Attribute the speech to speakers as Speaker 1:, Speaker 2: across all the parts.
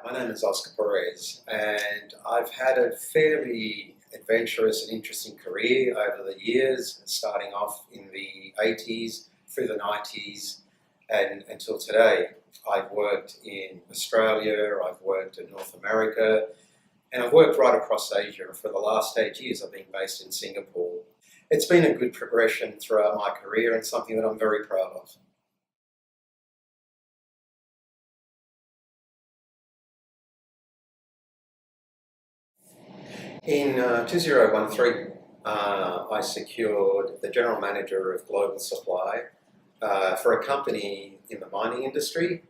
Speaker 1: My name is Oscar Perez, and I've had a fairly adventurous and interesting career over the years, starting off in the 80s, through the 90s, and until today. I've worked in Australia, I've worked in North America, and I've worked right across Asia. For the last 8 years, I've been based in Singapore. It's been a good progression throughout my career and something that I'm very proud of. In 2013, I secured the general manager of global supply for a company in the mining industry.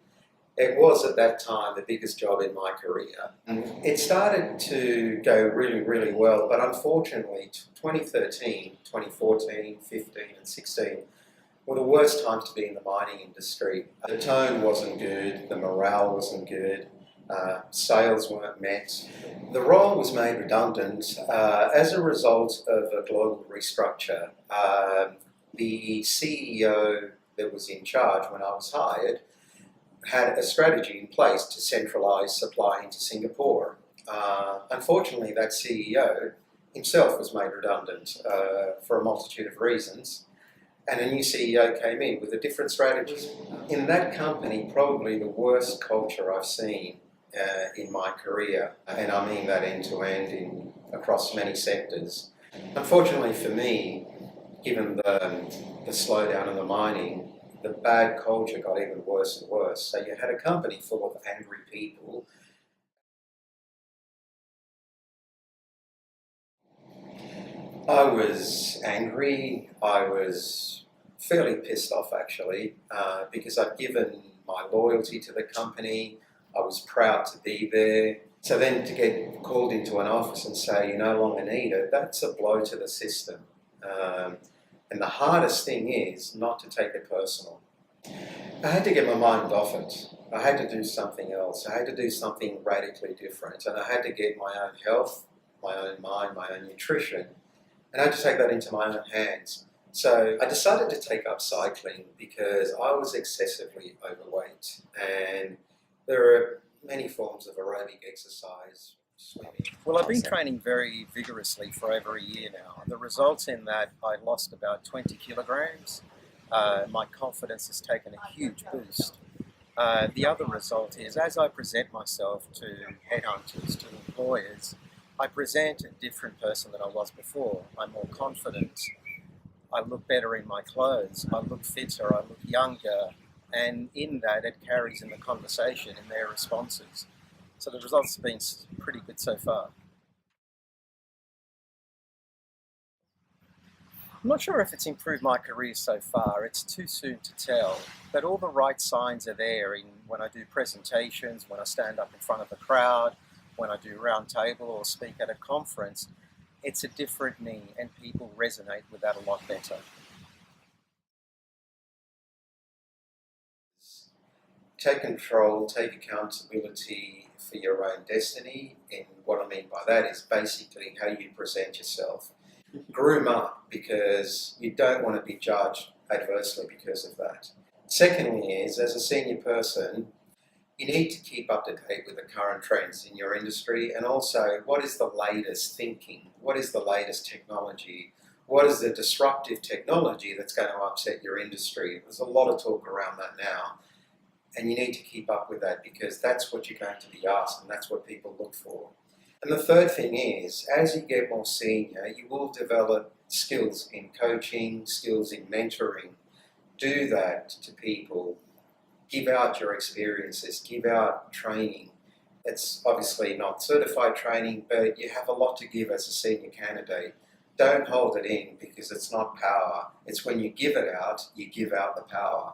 Speaker 1: It was at that time the biggest job in my career. It started to go really, really well, but unfortunately 2013, 2014, 15 and 16 were the worst times to be in the mining industry. The tone wasn't good, the morale wasn't good, sales weren't met. The role was made redundant as a result of a global restructure. The CEO that was in charge when I was hired had a strategy in place to centralise supply into Singapore. Unfortunately, that CEO himself was made redundant for a multitude of reasons, and a new CEO came in with a different strategy. In that company, probably the worst culture I've seen in my career, and I mean that end to end across many sectors. Unfortunately for me, given the slowdown in the mining, the bad culture got even worse and worse. So you had a company full of angry people. I was angry, I was fairly pissed off actually, because I'd given my loyalty to the company. I was proud to be there. So then to get called into an office and say you no longer need it, that's a blow to the system. And the hardest thing is not to take it personal. I had to get my mind off it. I had to do something else. I had to do something radically different. And I had to get my own health, my own mind, my own nutrition, and I had to take that into my own hands. So I decided to take up cycling because I was excessively overweight, and there are many forms of aerobic exercise. Swimming. Well, I've been training very vigorously for over a year now. The results in that I lost about 20 kilograms. My confidence has taken a huge boost. The other result is, as I present myself to headhunters, to employers, I present a different person than I was before. I'm more confident. I look better in my clothes. I look fitter. I look younger. And in that, it carries in the conversation, in their responses. So the results have been pretty good so far. I'm not sure if it's improved my career so far. It's too soon to tell. But all the right signs are there when I do presentations, when I stand up in front of a crowd, when I do round table or speak at a conference. It's a different me, and people resonate with that a lot better. Take control, take accountability for your own destiny, and what I mean by that is basically how you present yourself. Groom up, because you don't want to be judged adversely because of that. Secondly is, as a senior person, you need to keep up to date with the current trends in your industry, and also what is the latest thinking, what is the latest technology, what is the disruptive technology that's going to upset your industry. There's a lot of talk around that now. And you need to keep up with that because that's what you're going to be asked and that's what people look for. And the third thing is, as you get more senior, you will develop skills in coaching, skills in mentoring. Do that to people. Give out your experiences, give out training. It's obviously not certified training, but you have a lot to give as a senior candidate. Don't hold it in because it's not power. It's when you give it out, you give out the power.